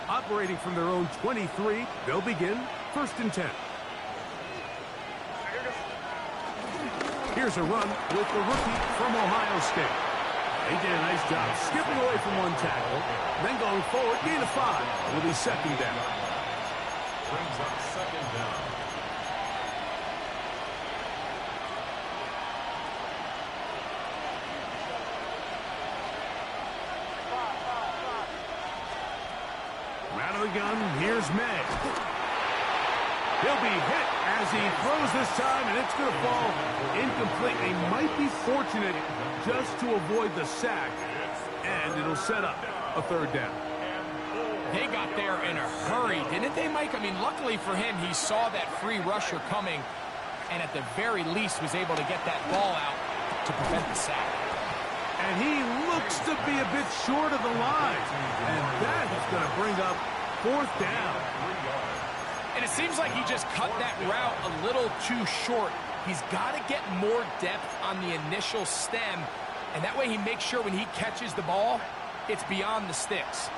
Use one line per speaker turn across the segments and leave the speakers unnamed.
Operating from their own 23, they'll begin 1st and 10. Here's a run with the rookie from Ohio State. They did a nice job skipping away from one tackle, then going forward, gain of 5. It'll be 2nd down.
Brings up 2nd down.
Out of the gun, here's May. He'll be hit as he throws this time, and it's going to fall incomplete. They might be fortunate just to avoid the sack, and it'll set up a 3rd down.
They got there in a hurry, didn't they, Mike? I mean, luckily for him, he saw that free rusher coming, and at the very least was able to get that ball out to prevent the sack.
And he looks to be a bit short of the line, and that is going to bring up 4th down.
And it seems like he just cut that route a little too short. He's got to get more depth on the initial stem, and that way he makes sure when he catches the ball, it's beyond the sticks.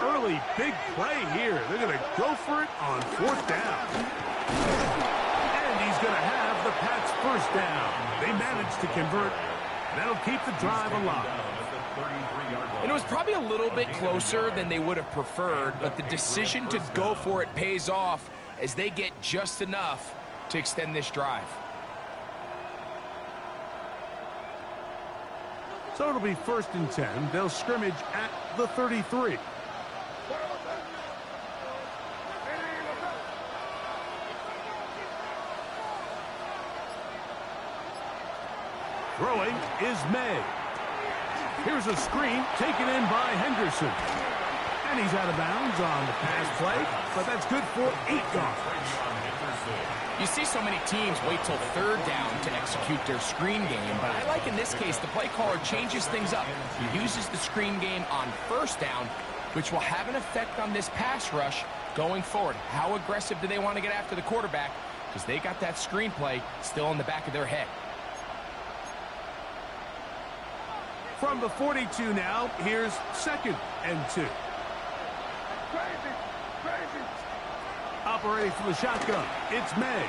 Early big play here. They're going to go for it on 4th down. And he's going to have the Pats' 1st down. They managed to convert. That'll keep the drive alive.
And it was probably a little bit closer than they would have preferred, but the decision to go for it pays off as they get just enough to extend this drive.
So it'll be 1st and 10. They'll scrimmage at the 33. Throwing is May. Here's a screen taken in by Henderson. And he's out of bounds on the pass play, but that's good for 8 yards.
You see so many teams wait till 3rd down to execute their screen game, but I like in this case the play caller changes things up. He uses the screen game on 1st down, which will have an effect on this pass rush going forward. How aggressive do they want to get after the quarterback? Because they got that screen play still in the back of their head.
From the 42 now, here's 2nd and 2. Operating from the shotgun, it's May.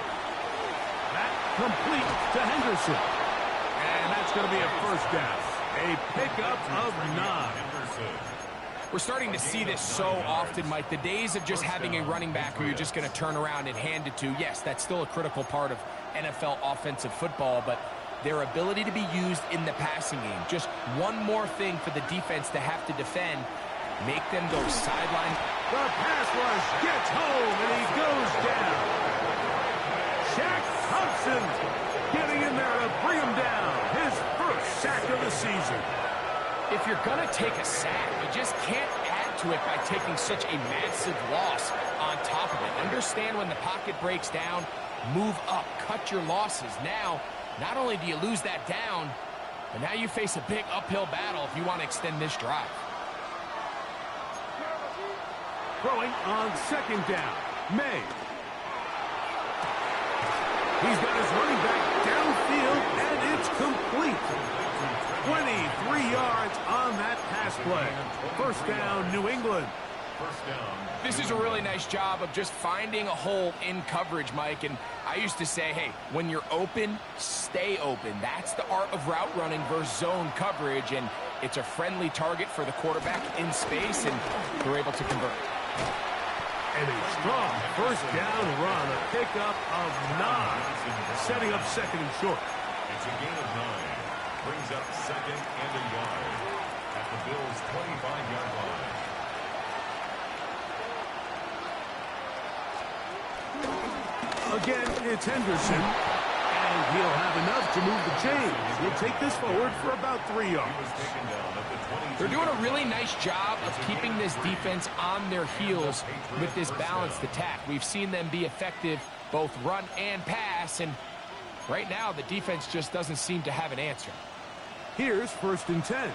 That complete to Henderson. And that's going to be a 1st down. A pickup of 9.
We're starting to see this so often, Mike. The days of just having a running back who you're just going to turn around and hand it to, yes, that's still a critical part of NFL offensive football, but their ability to be used in the passing game. Just one more thing for the defense to have to defend. Make them go sideline.
The pass rush gets home, and he goes down. Shaq Thompson getting in there to bring him down. His 1st sack of the season.
If you're going to take a sack, you just can't add to it by taking such a massive loss on top of it. Understand when the pocket breaks down, move up, cut your losses. Now, not only do you lose that down, but now you face a big uphill battle if you want to extend this drive.
Throwing on 2nd down, May. He's got his running back downfield, and it's complete. 23 yards on that pass play. 1st down, New England.
This is a really nice job of just finding a hole in coverage, Mike. And I used to say, hey, when you're open, stay open. That's the art of route running versus zone coverage. And it's a friendly target for the quarterback in space, and they're able to convert.
And a strong 1st down run, a pickup of 9, setting up 2nd and short.
It's a gain of 9. Brings up 2nd and a yard at the Bills' 25-yard line.
Again, it's Henderson, and he'll have enough to move the chains. He'll take this forward for about 3 yards.
They're doing a really nice job of keeping this defense on their heels with this balanced attack. We've seen them be effective both run and pass, and right now the defense just doesn't seem to have an answer.
Here's 1st and 10.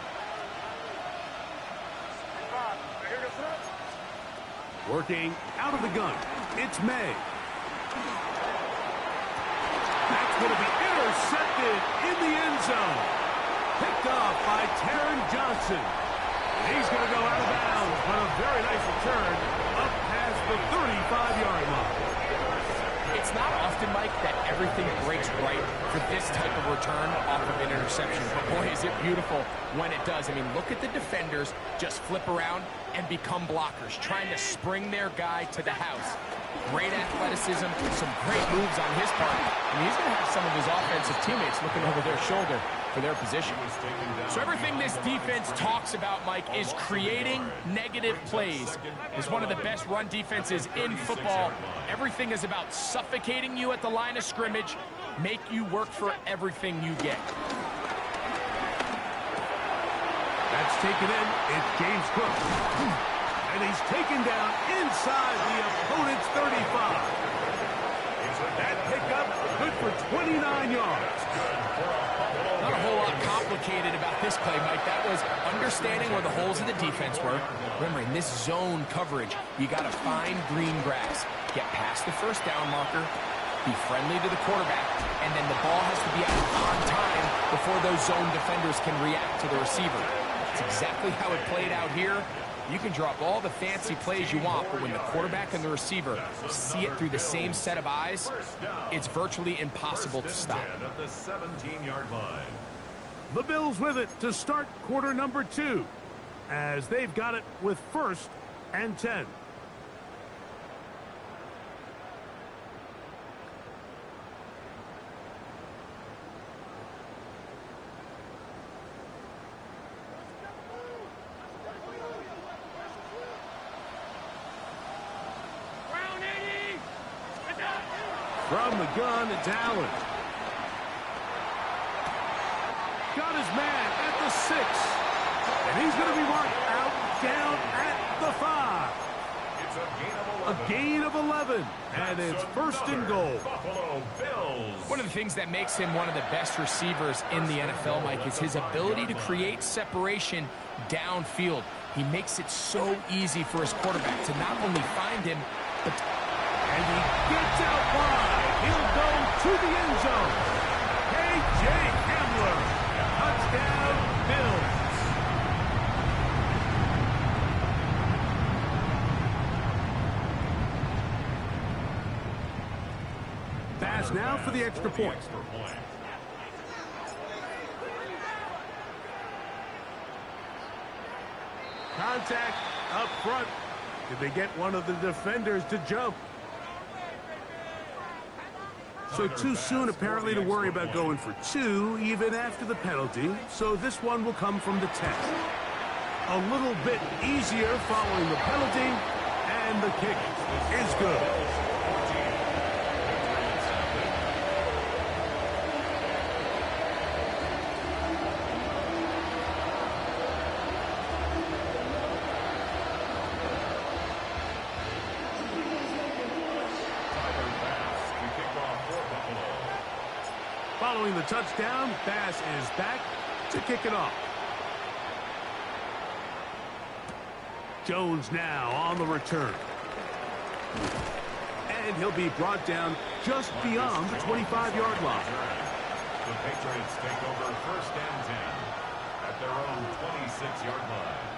Working out of the gun, it's May. That's going to be intercepted in the end zone. Picked off by Taron Johnson. He's going to go out of bounds, but a very nice return up past the 35-yard line.
It's not often, Mike, that everything breaks right for this type of return off of an interception. But boy, is it beautiful when it does. I mean, look at the defenders just flip around and become blockers, trying to spring their guy to the house. Great athleticism, some great moves on his part. And he's going to have some of his offensive teammates looking over their shoulder for their position. So everything this defense talks about, Mike, is creating negative plays. It's one of the best run defenses in football. Everything is about suffocating you at the line of scrimmage, make you work for everything you get.
That's taken in. It's James Cook. And he's taken down inside the opponent's 35. That pickup good for 29 yards.
Not a whole lot complicated about this play, Mike. That was understanding where the holes of the defense were. Remember, in this zone coverage, you got to find green grass. Get past the first down marker, be friendly to the quarterback, and then the ball has to be out on time before those zone defenders can react to the receiver. It's exactly how it played out here. You can drop all the fancy plays you want, but when the quarterback and the receiver see it through the same set of eyes, it's virtually impossible to stop.
At the 17-yard line.
The Bills with it to start quarter number 2, as they've got it with 1st and 10. From the gun, it's Allen. Got his man at the 6. And he's going to be marked out down at the 5.
It's a gain of 11.
A gain of 11. And it's 1st and goal.
Buffalo Bills.
One of the things that makes him one of the best receivers in the NFL, Mike, is his ability to create separation downfield. He makes it so easy for his quarterback to not only find him, but
and he gets out wide. He'll go to the end zone. A.J. Hamler. Touchdown, Bills. Pass now for the extra point. Contact up front. Did they get one of the defenders to jump? So too soon, apparently, to worry about going for 2, even after the penalty. So this one will come from the 10. A little bit easier following the penalty, and the kick is good. Following the touchdown, Bass is back to kick it off. Jones now on the return. And he'll be brought down just beyond the 25-yard line.
The Patriots take over 1st and 10 at their own 26-yard line.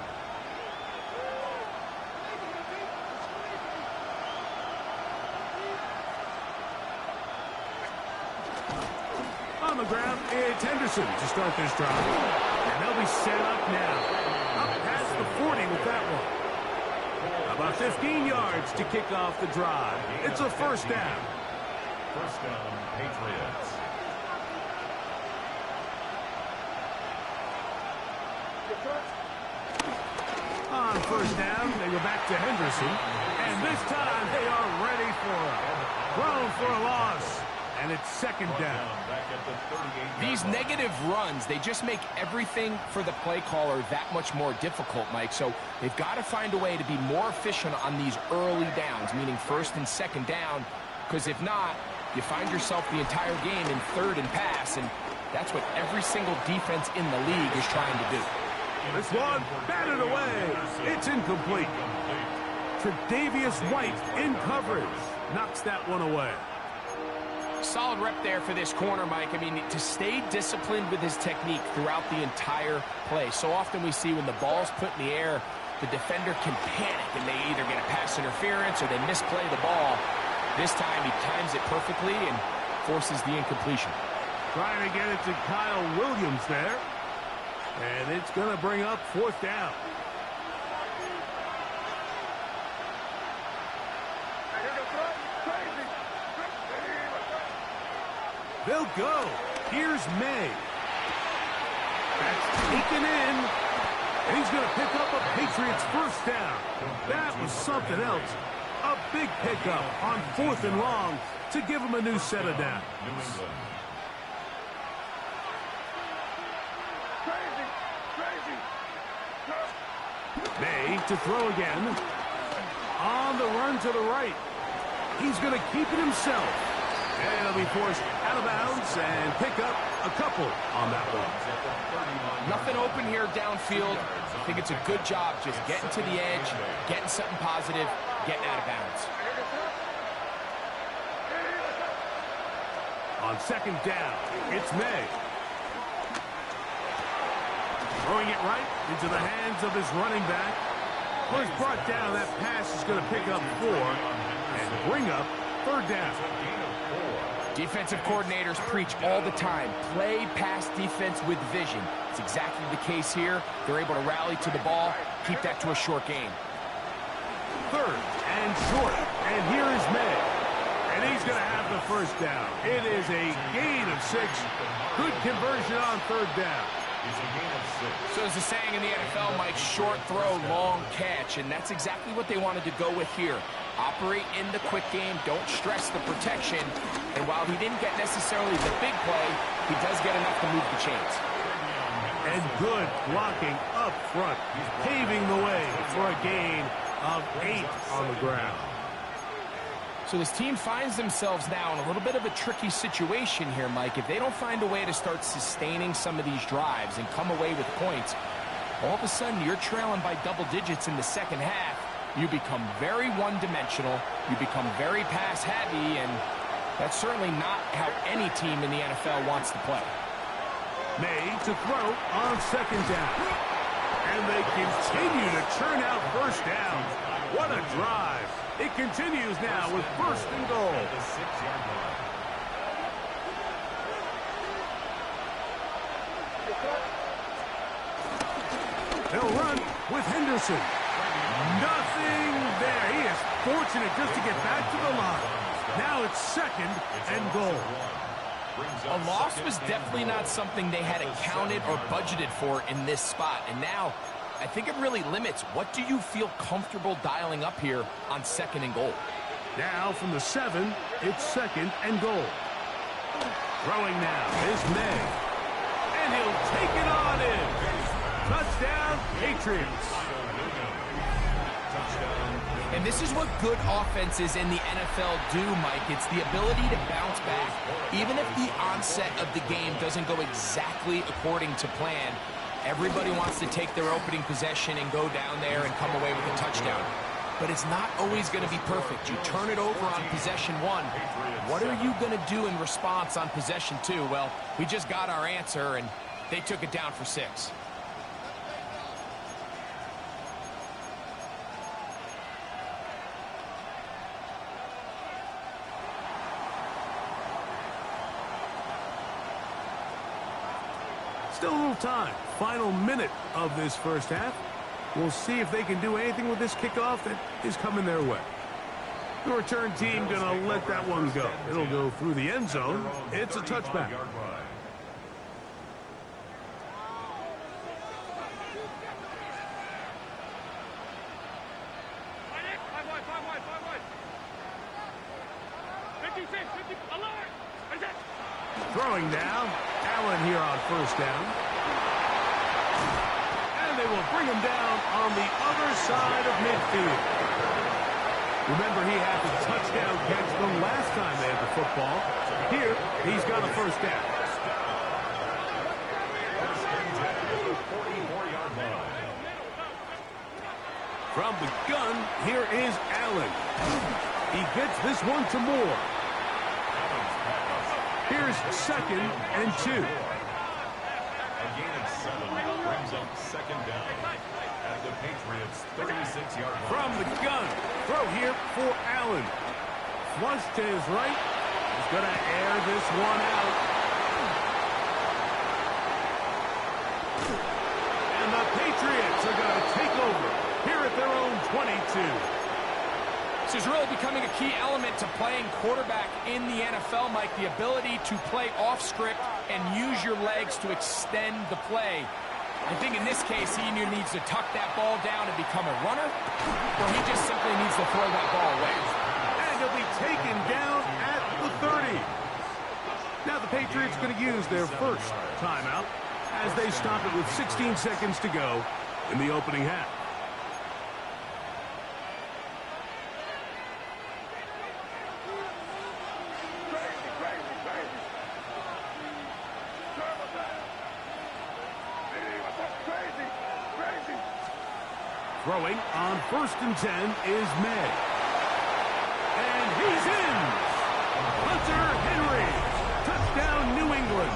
On the ground, it's Henderson to start this drive. And they'll be set up now. Up past the 40 with that one. About 15 yards to kick off the drive. It's a 1st down.
1st down, Patriots.
On 1st down, they go back to Henderson. And this time, they are ready for it. Thrown for a loss. And it's 2nd down.
These negative runs, they just make everything for the play caller that much more difficult, Mike. So they've got to find a way to be more efficient on these early downs, meaning 1st and 2nd down, because if not, you find yourself the entire game in 3rd and pass, and that's what every single defense in the league is trying to do.
This one batted away. It's incomplete. Tre'Davious White in coverage knocks that one away.
Solid rep there for this corner, Mike. I mean, to stay disciplined with his technique throughout the entire play. So often we see when the ball's put in the air, the defender can panic and they either get a pass interference or they misplay the ball. This time he times it perfectly and forces the incompletion.
Trying to get it to Kyle Williams there. And it's going to bring up 4th down. They'll go. Here's May. That's taken in. And he's going to pick up a Patriots 1st down. That was something else. A big pickup on 4th and long to give him a new set of downs. May to throw again. On the run to the right. He's going to keep it himself. And he'll be forced out of bounds and pick up a couple on that one.
Nothing open here downfield. I think it's a good job just getting to the edge, getting something positive, getting out of bounds.
On 2nd down, it's May. Throwing it right into the hands of his running back. Well, he's brought down. That pass is going to pick up 4 and bring up 3rd down.
Defensive coordinators preach all the time, play pass defense with vision. It's exactly the case here. They're able to rally to the ball, keep that to a short game.
3rd and short. And here is May. And he's going to have the 1st down. It is a gain of 6. Good conversion on 3rd down.
So as the saying in the NFL, Mike, short throw, long catch. And that's exactly what they wanted to go with here. Operate in the quick game, don't stress the protection. And while he didn't get necessarily the big play, he does get enough to move the chains.
And good blocking up front, paving the way for a gain of 8 on the ground.
So this team finds themselves now in a little bit of a tricky situation here, Mike. If they don't find a way to start sustaining some of these drives and come away with points, all of a sudden you're trailing by double digits in the 2nd half. You become very one-dimensional. You become very pass-heavy, and that's certainly not how any team in the NFL wants to play.
May to throw on 2nd down. And they continue to churn out 1st down. What a drive. It continues now with 1st and goal. They'll run with Henderson. Nothing there. He is fortunate just to get back to the line. Now it's 2nd and goal.
A loss was definitely not something they had accounted or budgeted for in this spot. And now, I think it really limits what do you feel comfortable dialing up here on 2nd and goal.
Now from the 7, it's 2nd and goal. Throwing now is May. And he'll take it on in. Touchdown, Patriots.
And this is what good offenses in the NFL do, Mike. It's the ability to bounce back. Even if the onset of the game doesn't go exactly according to plan, everybody wants to take their opening possession and go down there and come away with a touchdown. But it's not always going to be perfect. You turn it over on possession 1. What are you going to do in response on possession 2? Well, we just got our answer, and they took it down for 6.
Still a little time. Final minute of this 1st half. We'll see if they can do anything with this kickoff that is coming their way. The return team going to let that one go. It'll go through the end zone. It's a touchback. Throwing now. Allen here on 1st down. And they will bring him down on the other side of midfield. Remember, he had the touchdown catch the last time they had the football. Here, he's got a 1st down. From the gun, here is Allen. He gets this one to Moore. Here's 2nd and 2.
A gain of 7 brings up 2nd down at the Patriots' 36-yard line.
From the gun, throw here for Allen. Flush to his right. He's going to air this one out. And the Patriots are going to take over here at their own 22.
This is really becoming a key element to playing quarterback in the NFL, Mike, the ability to play off script and use your legs to extend the play. I think in this case, he either needs to tuck that ball down and become a runner, or he just simply needs to throw that ball away.
And he'll be taken down at the 30. Now the Patriots going to use their first timeout as they stop it with 16 seconds to go in the opening half. Throwing on 1st and 10 is May. And he's in. Hunter Henry. Touchdown, New England.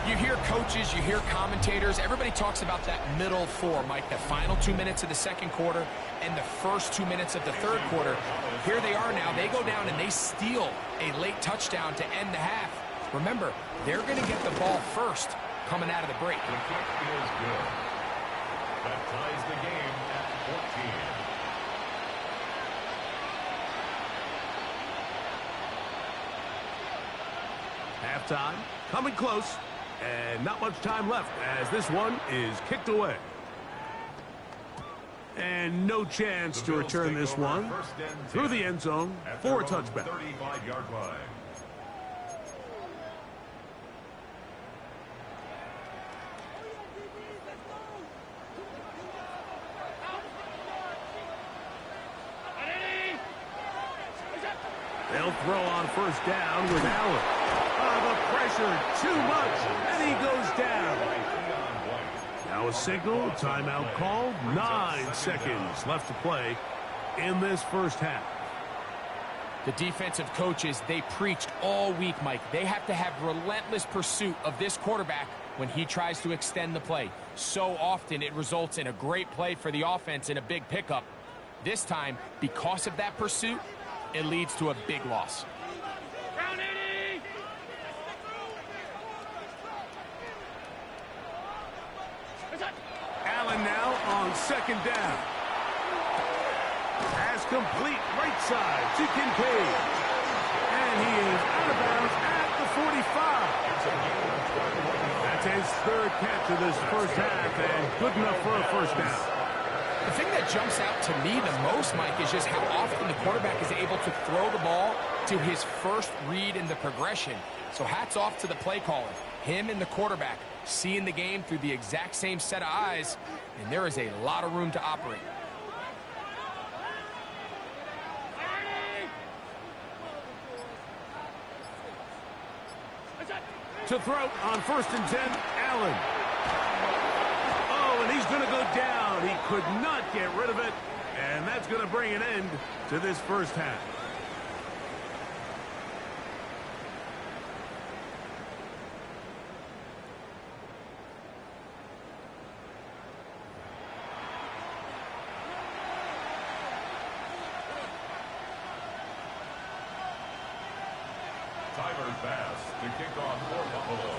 You hear coaches, you hear commentators, everybody talks about that middle 4, Mike, the final 2 minutes of the 2nd quarter and the first 2 minutes of the 3rd quarter. Here they are now. They go down and they steal a late touchdown to end the half. Remember, they're going to get the ball first coming out of the break.
The kick is good. That ties the game at 14.
Halftime coming close, and not much time left as this one is kicked away. And no chance to return this one through the end zone for a touchback.
35-yard line.
They'll throw on 1st down with Allen. Oh, the pressure, too much, and he goes down. Now a signal, timeout called. 9 seconds left to play in this first half.
The defensive coaches, they preached all week, Mike. They have to have relentless pursuit of this quarterback when he tries to extend the play. So often it results in a great play for the offense and a big pickup. This time, because of that pursuit, it leads to a big loss.
Allen now on 2nd down. Pass complete right side to Kincaid. And he is out of bounds at the 45. That's his 3rd catch of this first half and good enough for a 1st down.
The thing that jumps out to me the most, Mike, is just how often the quarterback is able to throw the ball to his first read in the progression. So hats off to the play caller. Him and the quarterback seeing the game through the exact same set of eyes, and there is a lot of room to operate.
To throw on 1st and 10, Allen. Oh, and he's going to go down. He could not get rid of it, and that's going to bring an end to this first half.
Tyler Bass to kick off for Buffalo.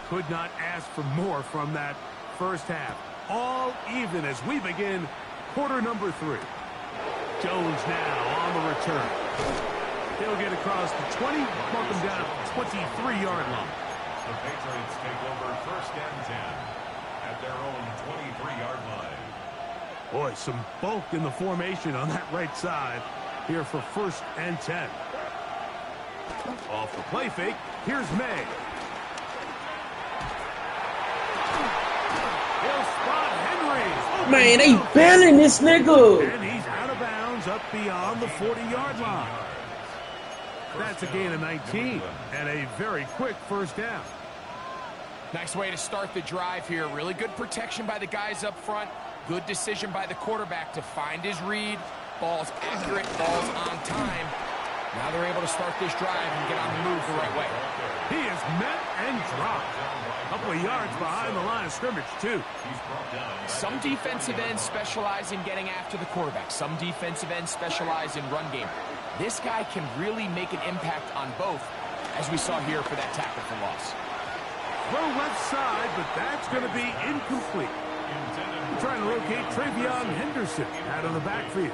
Could not ask for more from that first half. All even as we begin quarter number 3. Jones now on the return. He'll get across the 20, mark him down at the 23-yard line.
The Patriots take over 1st and 10 at their own 23-yard line.
Boy, some bulk in the formation on that right side here for 1st and 10. Off the play fake, here's May. He'll spot Henry.
Man, they bailing this nigga.
And he's out of bounds up beyond the 40-yard line. That's a gain of 19 and a very quick 1st down.
Nice way to start the drive here. Really good protection by the guys up front. Good decision by the quarterback to find his read. Ball's accurate, ball's on time. Now they're able to start this drive and get on the move the right way.
He is met and dropped. A couple of yards behind the line of scrimmage, too.
Some defensive ends specialize in getting after the quarterback. Some defensive ends specialize in run game. This guy can really make an impact on both, as we saw here for that tackle for loss.
Throw left side, but that's going to be incomplete. Trying to locate Travion Henderson out of the backfield.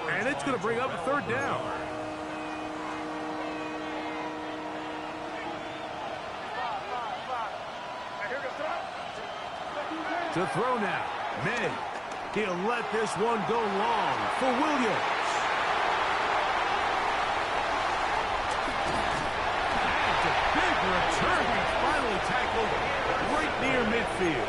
And it's going to bring up a third down. To throw now. May. He'll let this one go long for Williams. That's a big return. He's finally tackled right near midfield.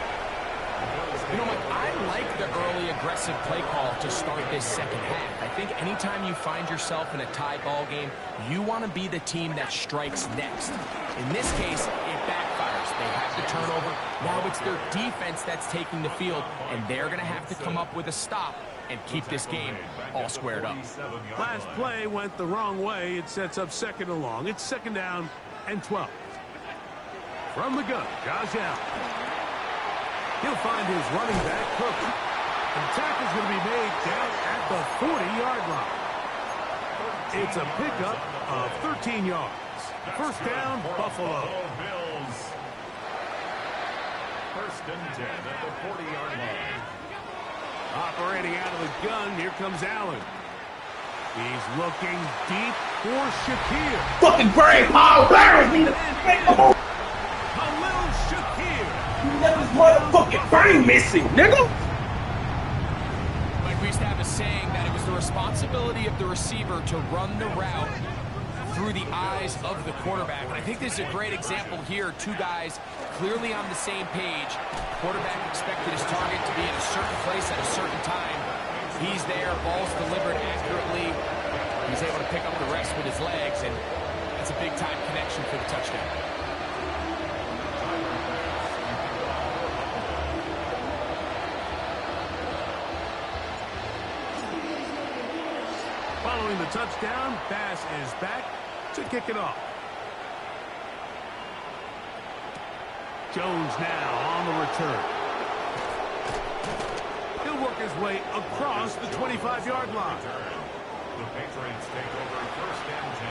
You know, Mike, I like the early aggressive play call to start this second half. I think anytime you find yourself in a tie ball game, you want to be the team that strikes next. In this case, it backfires. They have the turnover. Now it's their defense that's taking the field, and they're going to have to come up with a stop and keep this game all squared up.
Last play went the wrong way. It sets up second and long. It's second down and 12. From the gun, Josh Allen. He'll find his running back, Cook. And the tackle's going to be made down at the 40-yard line. It's a pickup of 13 yards. First down, Buffalo.
First and 10 at the 40-yard line.
Operating out of the gun, here comes Allen. He's looking deep for Shakir.
Fucking brain power bears me to make the move.
Khalil Shakir.
You left this motherfucking brain missing, nigga.
Like we used to have a saying that it was the responsibility of the receiver to run the route through the eyes of the quarterback. And I think this is a great example here. Two guys clearly on the same page. Quarterback expected his target to be in a certain place at a certain time. He's there, ball's delivered accurately. He's able to pick up the rest with his legs, and that's a big-time connection for the touchdown.
Following the touchdown, Bass is back to kick it off. Jones now on the return. He'll work his way across the 25-yard line.
The Patriots take over first and 10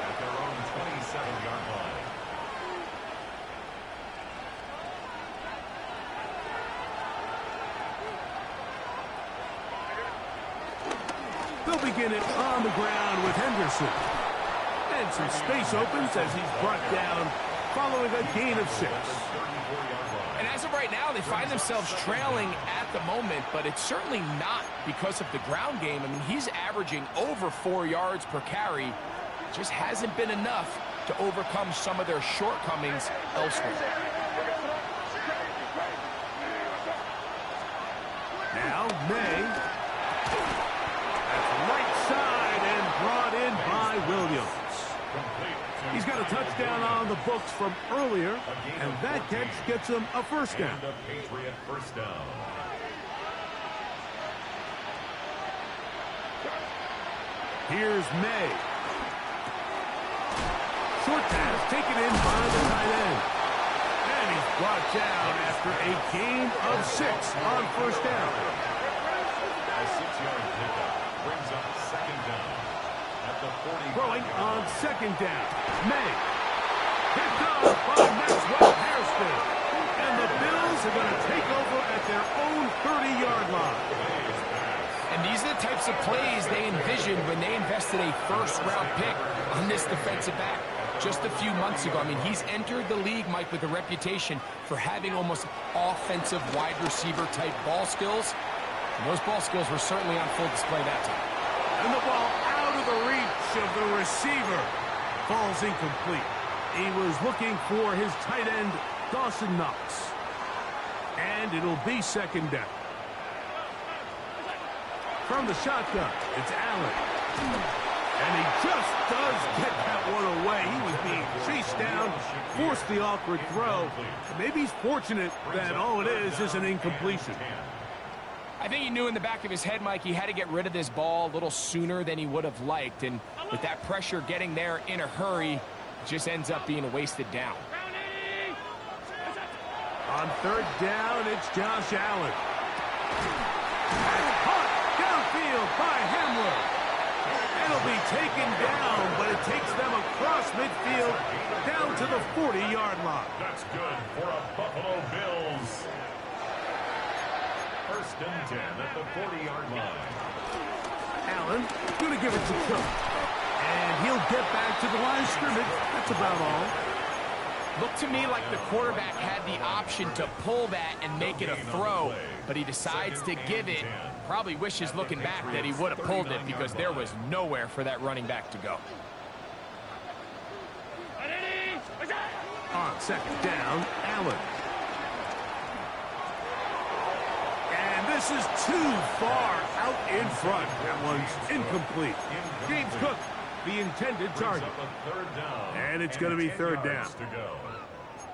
at their own 27-yard line.
They'll begin it on the ground with Henderson. And some space opens as he's brought down following a gain of 6.
And as of right now, they find themselves trailing at the moment, but it's certainly not because of the ground game. I mean, he's averaging over 4 yards per carry. It just hasn't been enough to overcome some of their shortcomings elsewhere.
Now, May. That's right side and brought in by Williams. He's got a touchdown on the books from earlier, and that catch gets him a first down.
And a Patriot first down.
Here's May. Short pass taken in by the tight end. And he's brought down after a gain of 6 on first down.
A 6-yard pickup brings up second down at the 40.
Throwing on second down. May. Picked up by Maxwell Hairston. And the Bills are going to take over at their own 30-yard line.
And these are the types of plays they envisioned when they invested a first-round pick on this defensive back just a few months ago. I mean, he's entered the league, Mike, with a reputation for having almost offensive wide receiver type ball skills. And those ball skills were certainly on full display that time.
And the ball out of the reach of the receiver. Falls incomplete. He was looking for his tight end, Dawson Knox. And it'll be second down. From the shotgun, it's Allen. And he just does get that one away. He was being chased down, forced the awkward throw. Maybe he's fortunate that all it is an incompletion.
I think he knew in the back of his head, Mike, he had to get rid of this ball a little sooner than he would have liked. And with that pressure getting there in a hurry, it just ends up being a wasted down.
On third down, it's Josh Allen. And caught downfield by Hamler. It'll be taken down, but it takes them across midfield down to the 40-yard line.
That's good for a Buffalo Bills. First and 10 at the 40-yard line.
Allen going to give it to Cook. And he'll get back to the line of scrimmage. That's about all.
Looked to me like the quarterback had the option to pull that and make it a throw, but he decides to give it. Probably wishes looking back that he would have pulled it because there was nowhere for that running back to go.
On second down, Allen. And this is too far out in front. That one's incomplete. James Cook, the intended target. And it's going to be third down.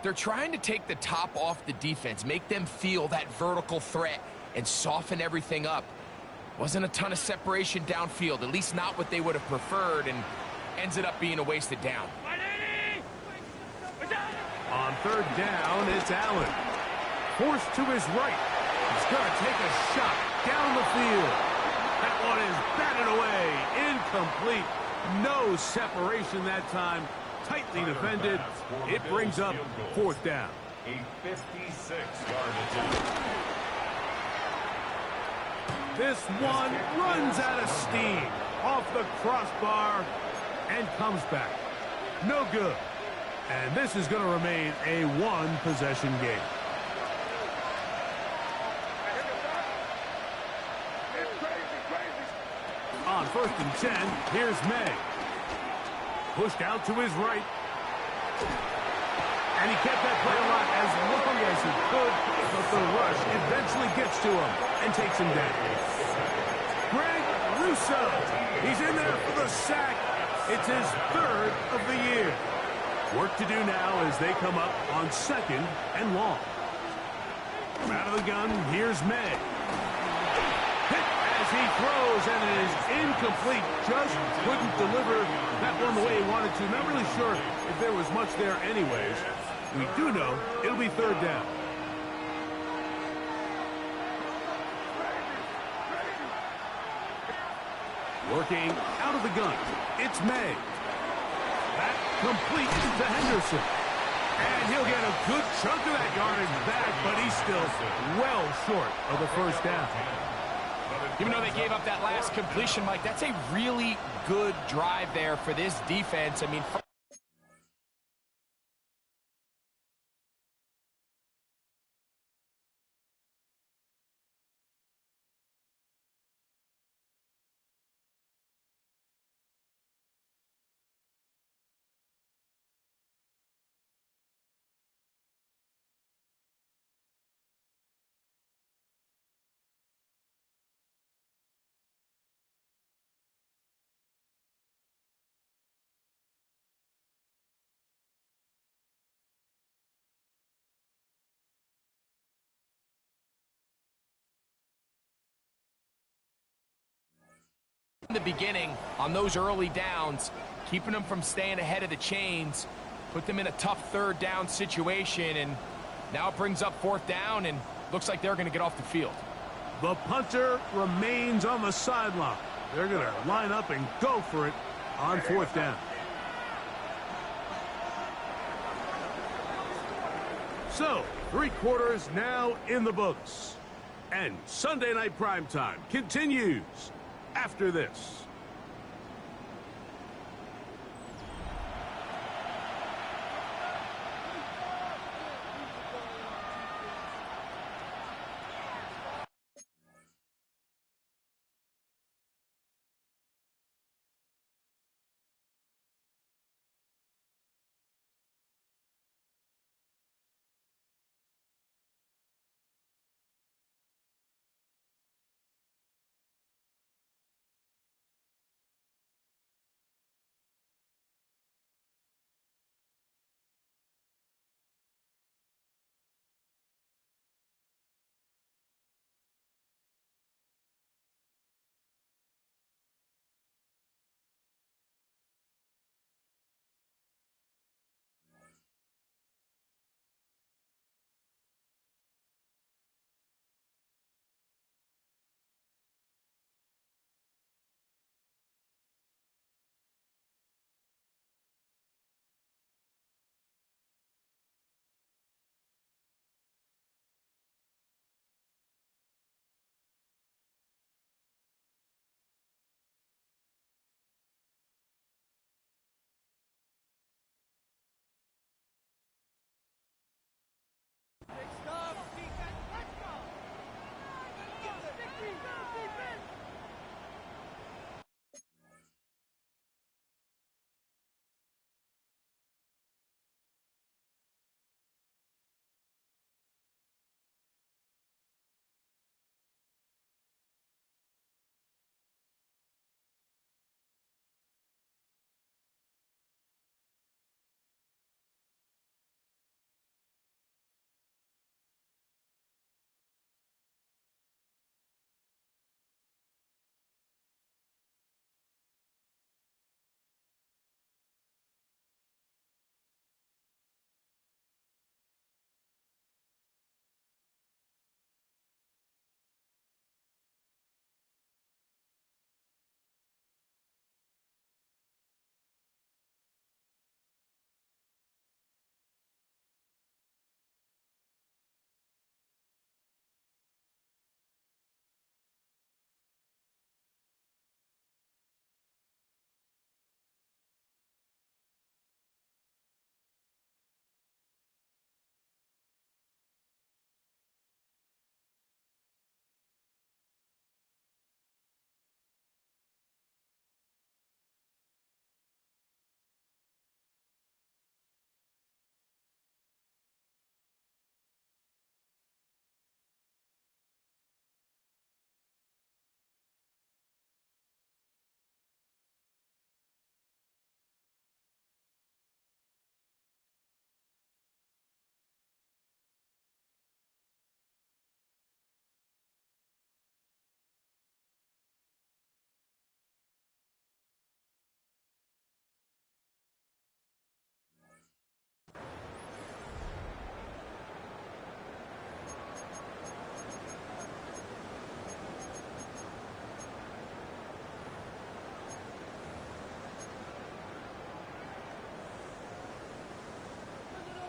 They're trying to take the top off the defense, make them feel that vertical threat, and soften everything up. Wasn't a ton of separation downfield, at least not what they would have preferred, and ends up being a wasted down.
On third down, it's Allen. Forced to his right. He's going to take a shot down the field. That one is batted away. Incomplete. No separation that time. Tightly defended. It brings up fourth down.
A 56-yard attempt.
This one runs out of steam. Off the crossbar and comes back. No good. And this is going to remain a one-possession game. On first and 10, here's May. Pushed out to his right. And he kept that play alive as long as he could, but the rush eventually gets to him and takes him down. Greg Russo, he's in there for the sack. It's his third of the year. Work to do now as they come up on second and long. From out of the gun, here's May. Hit as he throws, and it is incomplete. Just couldn't deliver that one the way he wanted to. Not really sure if there was much there anyways. We do know it'll be third down. Working out of the gun, it's May. That complete to Henderson. And he'll get a good chunk of that yardage back, but he's still well short of the first down.
Even though they gave up that last completion, Mike, that's a really good drive there for this defense. I mean, in the beginning, on those early downs, keeping them from staying ahead of the chains, put them in a tough third down situation, and now it brings up fourth down, and looks like they're going to get off the field.
The punter remains on the sideline. They're going to line up and go for it on fourth down. So, 3 quarters now in the books. And Sunday Night Primetime continues after this.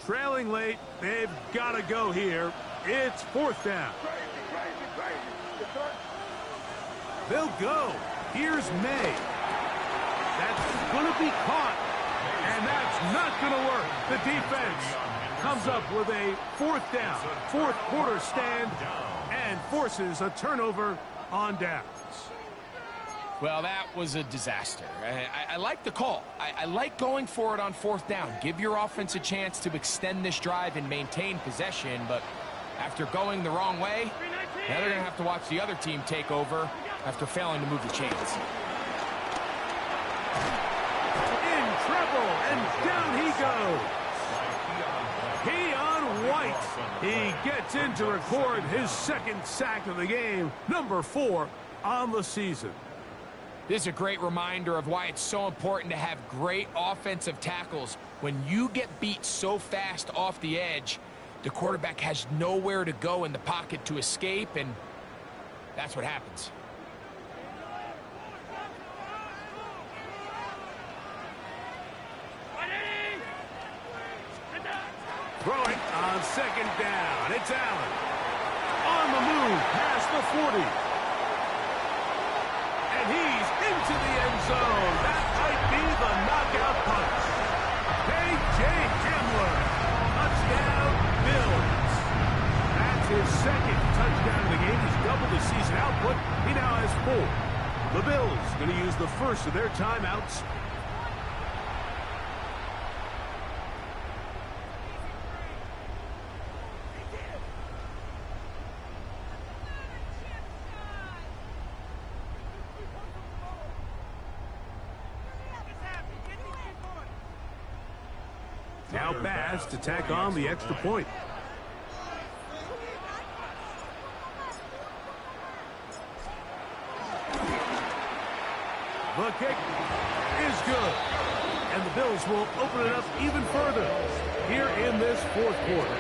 trailing late. They've got to go here. It's fourth down. They'll go. Here's May. That's going to be caught. And that's not going to work. The defense comes up with a fourth down, fourth quarter stand, and forces a turnover on downs.
Well, that was a disaster. I like the call. I like going for it on fourth down. Give your offense a chance to extend this drive and maintain possession, but after going the wrong way, now they're going to have to watch the other team take over after failing to move the chains.
In trouble, and down he goes. Keon White. He gets in to record his second sack of the game, number 4 on the season.
This is a great reminder of why it's so important to have great offensive tackles. When you get beat so fast off the edge, the quarterback has nowhere to go in the pocket to escape, and that's what happens.
Throwing on second down. It's Allen. On the move past the 40. And he's into the end zone. That might be the knockout punch. A.J. Hamler. Touchdown, Bills. That's his second touchdown of the game. He's doubled his season output. He now has 4. The Bills going to use the first of their timeouts. Now Bass to tack on the extra point. The kick is good. And the Bills will open it up even further here in this fourth quarter.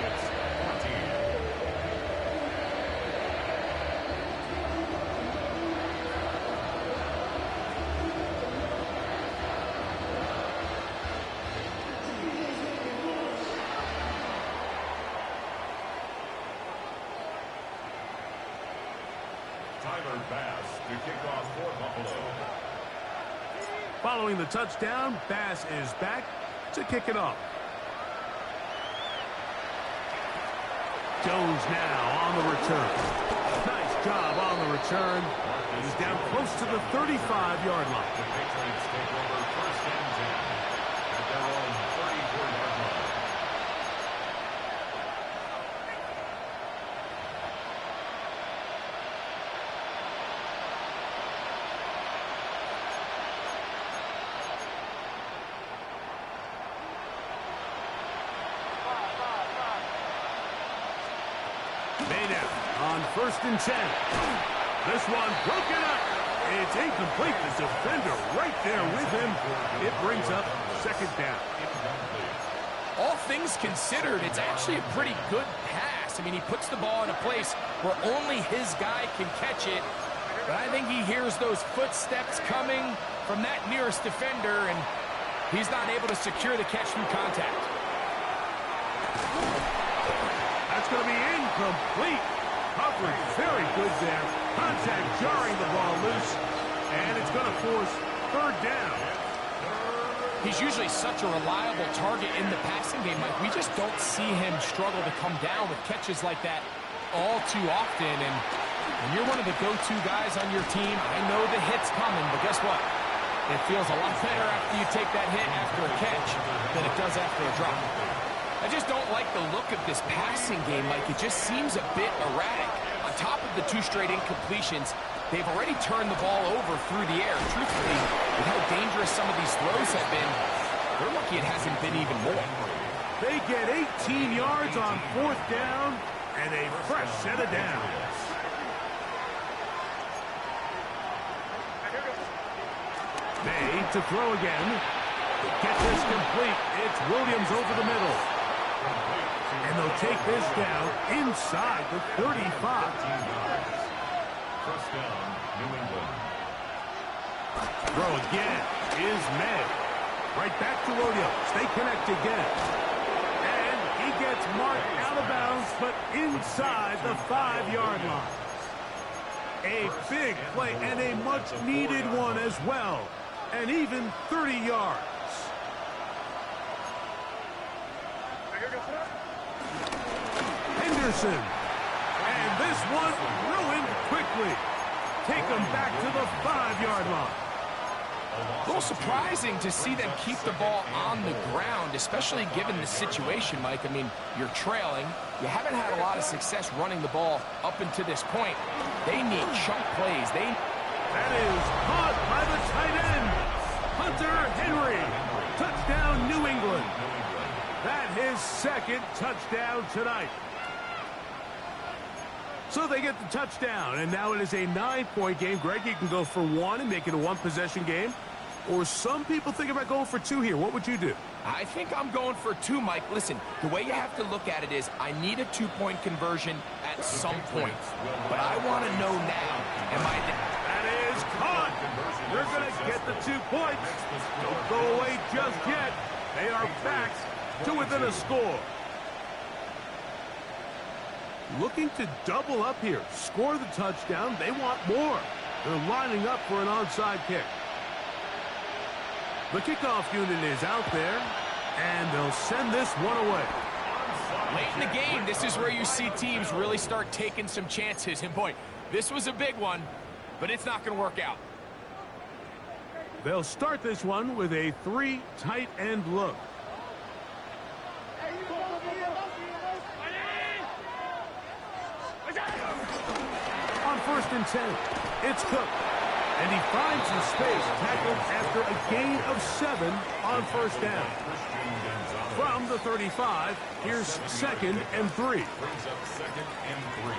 Following the touchdown, Bass is back to kick it off. Jones now on the return. Nice job on the return. He's down close to the 35-yard line.
The Patriots take over first and 10 at their own 34-yard line.
On first and 10. This one broken up. It's incomplete. The defender right there with him. It brings up second down.
All things considered, it's actually a pretty good pass. I mean, he puts the ball in a place where only his guy can catch it. But I think he hears those footsteps coming from that nearest defender, and he's not able to secure the catch through contact.
That's going to be incomplete. Coverage very good there. Contact jarring the ball loose. And it's going to force third down.
He's usually such a reliable target in the passing game, Mike. We just don't see him struggle to come down with catches like that all too often. And when you're one of the go-to guys on your team, I know the hit's coming, but guess what? It feels a lot better after you take that hit after a catch than it does after a drop. I just don't like the look of this passing game, Mike. It just seems a bit erratic. On top of the 2 straight incompletions, they've already turned the ball over through the air. Truthfully, with how dangerous some of these throws have been, they're lucky it hasn't been even more.
They get 18 yards on fourth down and a fresh set of downs. May to throw again. Get this complete. It's Williams over the middle. And they'll take this down inside the 35.
First down, New England.
Throw again is May. Right back to Williams. They connect again. And he It's marked out of bounds, but inside the 5-yard line. A big play and a much-needed one as well. And even 30 yards. Henderson. And this one ruined quickly. Take them back to the 5-yard line.
A little surprising to see them keep the ball on the ground, especially given the situation, Mike. I mean, you're trailing. You haven't had a lot of success running the ball up until this point. They need chunk plays.
That is caught by the tight end, Hunter Henry. Touchdown, New England. That his second touchdown tonight. So they get the touchdown, and now it is a 9-point game. Greg, you can go for one and make it a one-possession game. Or some people think about going for two here. What would you do?
I think I'm going for two, Mike. Listen, the way you have to look at it is I need a 2-point conversion at some point. But I want to know now, am I...
That is caught. They're going to get the 2 points. Don't go away just yet. They are back to within a score. Looking to double up here. Score the touchdown. They want more. They're lining up for an onside kick. The kickoff unit is out there, and they'll send this one away.
Late in the game, this is where you see teams really start taking some chances. And boy, this was a big one, but it's not going to work out.
They'll start this one with a 3 tight end look. On 1st and 10, it's Cook. And he finds the space, tackled after a gain of 7 on 1st down. From the 35, here's 2nd and 3.
Brings up 2nd and 3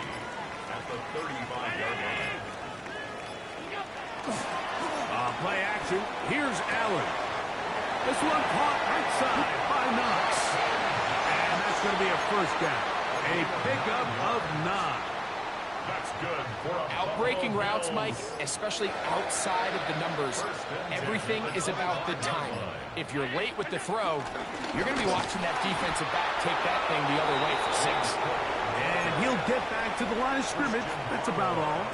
at the 35-yard line.
Play action. Here's Allen. This one caught right side by Knox. And that's going to be a 1st down. A pickup of 9.
That's good for a
Outbreaking routes, Mike, especially outside of the numbers, everything is about the timing. If you're late with the throw, you're going to be watching that defensive back take that thing the other way for 6.
And he'll get back to the line of scrimmage. That's about all.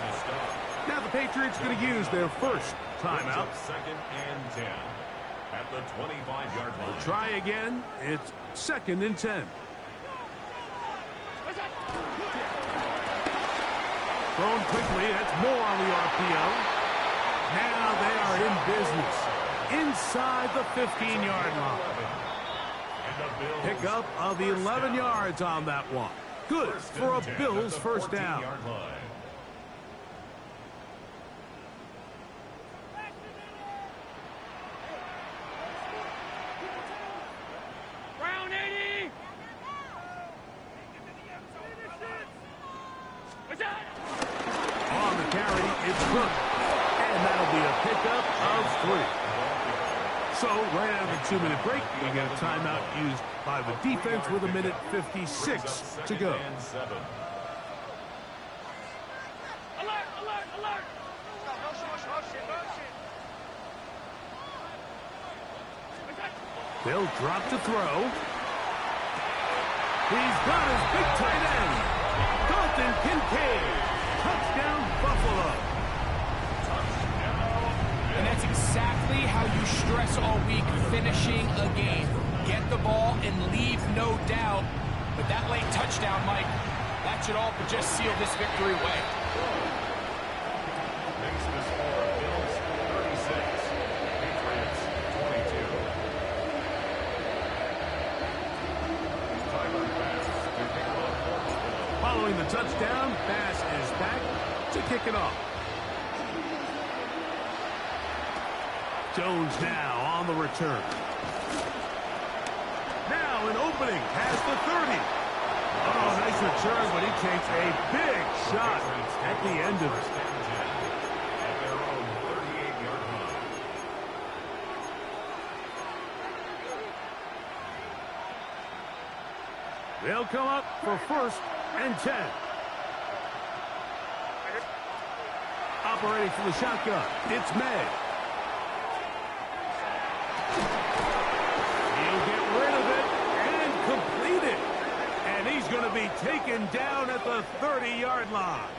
Now the Patriots going to use their first timeout.
2nd and 10 at the 25-yard line.
Try again. It's 2nd and 10. Thrown quickly. That's more on the RPO. Now they are in business. Inside the 15-yard line. Pick up of 11 yards on that one. Good for a Bills 1st down. On the carry, it's Cook. And that'll be a pickup of 3. So, right out of the 2-minute break, we got a timeout used by the defense with 1:56 to go.
Alert, alert, alert!
They'll drop to throw. He's got his big tight end. Dalton Kincaid. Touchdown, Buffalo.
And that's exactly how you stress all week, finishing a game. Get the ball and leave no doubt. But that late touchdown, Mike, that should all but just seal this victory away.
Makes the score Bills 36, Patriots 22. Tyler Bass to pick up.
Following the touchdown, Bass is back to kick it off. Jones now on the return. Now an opening past the 30. Oh, nice return, but he takes a big shot at the end of it.
At their own 38-yard line.
They'll come up for 1st and 10. Operating from the shotgun, it's May. He'll get rid of it and complete it. going to be taken down at the 30-yard line.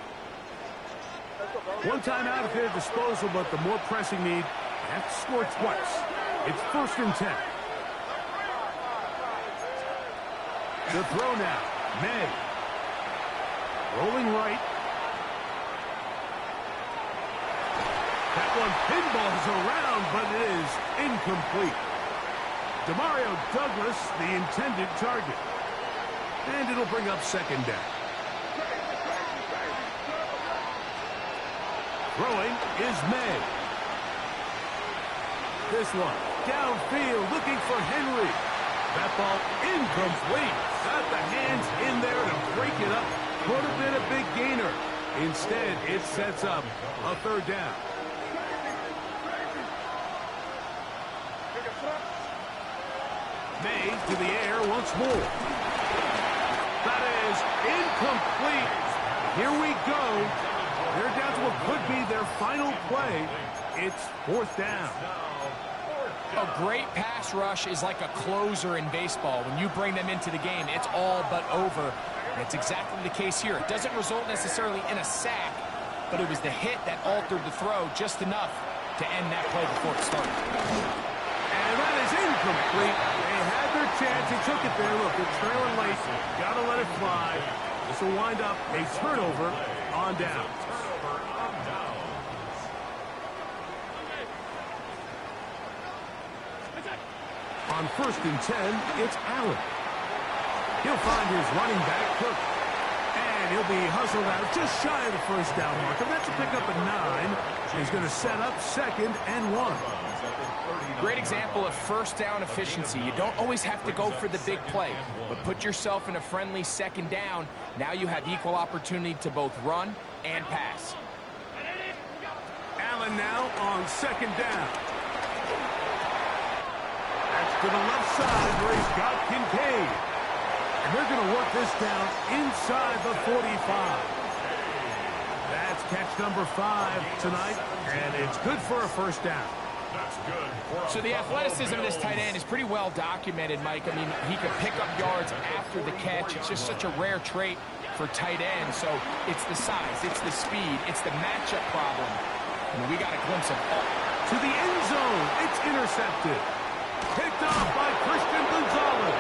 One timeout at their disposal, but the more pressing need, they have to score twice. It's 1st and 10. The throw now. May. Rolling right. That one pinballs around, but it is incomplete. Demario Douglas, the intended target. And it'll bring up 2nd down. Throwing is May. This one, downfield, looking for Henry. That ball incomplete. Got the hands in there to break it up. Could have been a big gainer. Instead, it sets up a 3rd down. May to the air once more. That is incomplete. Here we go. They're down to what could be their final play. It's 4th down.
A great pass rush is like a closer in baseball. When you bring them into the game, it's all but over. And it's exactly the case here. It doesn't result necessarily in a sack, but it was the hit that altered the throw just enough to end that play before it started.
And that is incomplete. They had their chance. They took it there. Look, they're trailing late. Got to let it fly. This will wind up a turnover on down. On 1st and 10, it's Allen. He'll find his running back, Cook. And he'll be hustled out just shy of the 1st down marker. That's a pickup at 9. He's going to set up 2nd and 1.
Great example of 1st down efficiency. You don't always have to go for the big play, but put yourself in a friendly 2nd down. Now you have equal opportunity to both run and pass.
Allen now on 2nd down. That's to the left side where he's got Kincaid. And they're going to work this down inside the 45. That's catch number 5 tonight, and it's good for a 1st down.
So the athleticism of this tight end is pretty well documented, Mike. I mean, he can pick up yards after the catch. It's just such a rare trait for tight ends. So it's the size, it's the speed, it's the matchup problem. I mean, we got a glimpse of all.
To the end zone, it's intercepted. Picked off by Christian Gonzalez.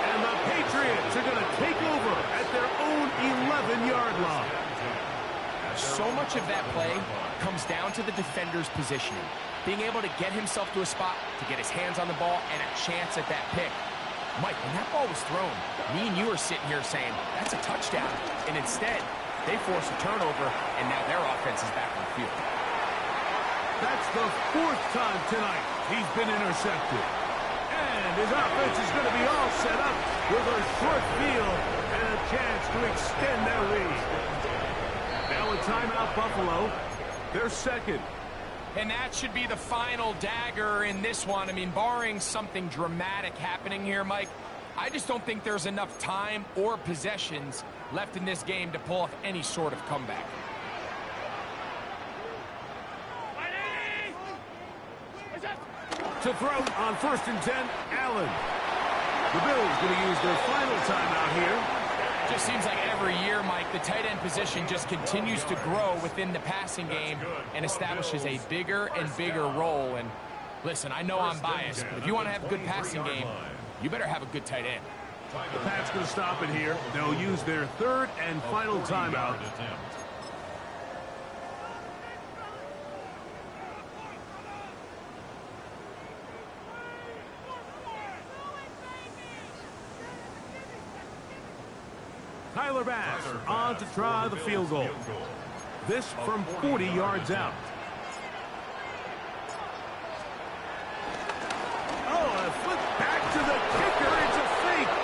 And the Patriots are going to take over at their own 11-yard line.
So much of that play comes down to the defender's positioning. Being able to get himself to a spot, to get his hands on the ball, and a chance at that pick. Mike, when that ball was thrown, me and you are sitting here saying, that's a touchdown. And instead, they force a turnover, and now their offense is back on the field.
That's the 4th time tonight he's been intercepted. And his offense is going to be all set up with a short field and a chance to extend their lead. Now a timeout, Buffalo. They're 2nd.
And that should be the final dagger in this one. I mean, barring something dramatic happening here, Mike, I just don't think there's enough time or possessions left in this game to pull off any sort of comeback.
To throw on 1st and 10, Allen. The Bills going to use their final timeout here.
Just seems like every year, Mike, the tight end position just continues to grow within the passing game and establishes a bigger and bigger role. And listen, I know I'm biased, but if you want to have a good passing game, you better have a good tight end.
The Pats going to stop it here. They'll use their 3rd and final timeout. Tyler Bass on to try the field goal. This from 40 yards out. Oh, a flip back to the kicker. It's a fake.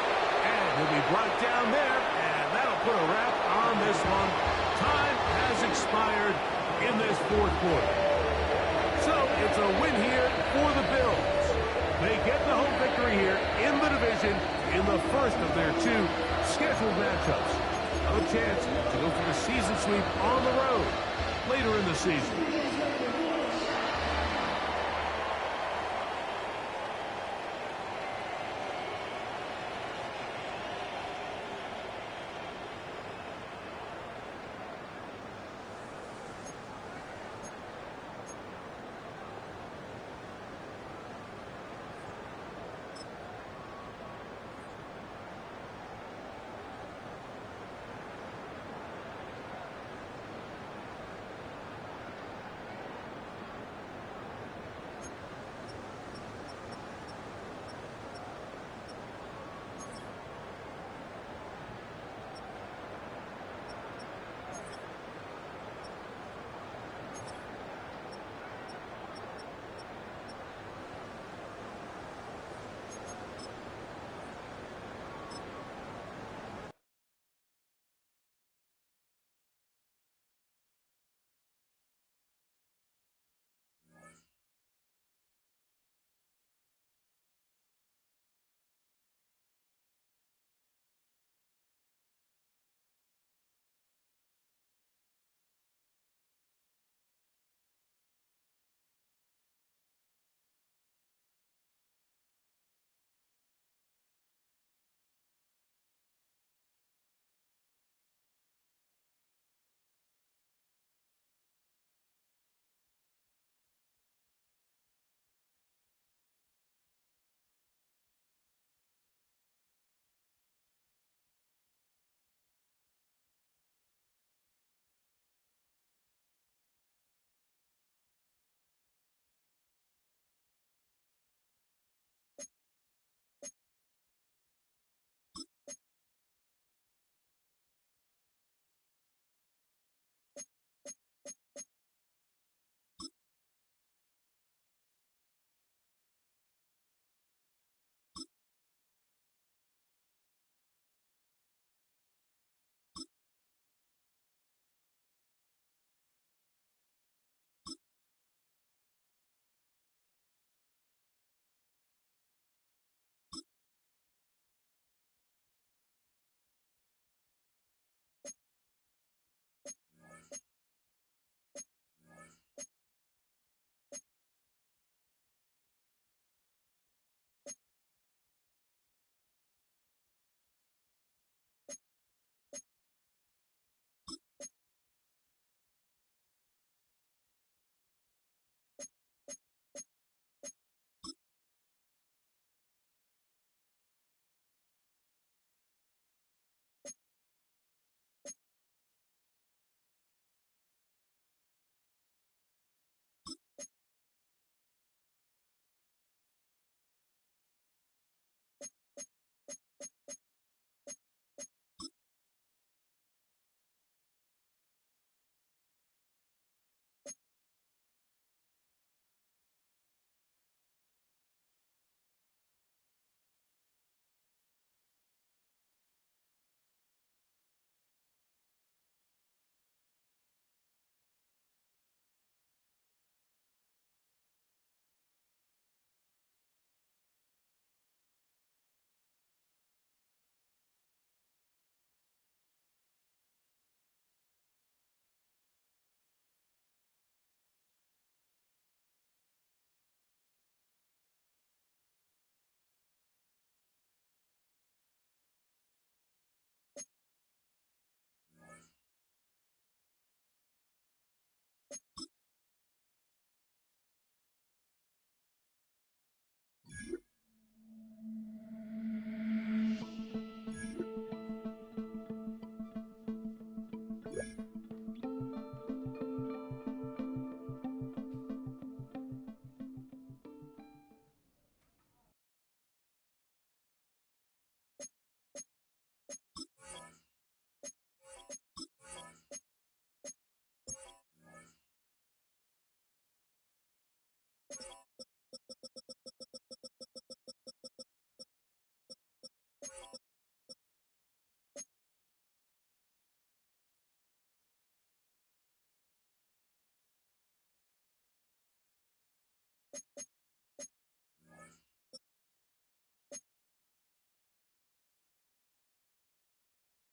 And he'll be brought down there, and that'll put a wrap on this one. Time has expired in this 4th quarter. So it's a win here for the Bills. They get the home victory here in the division in the first of their 2 scheduled matchups. A chance to go for the season sweep on the road later in the season.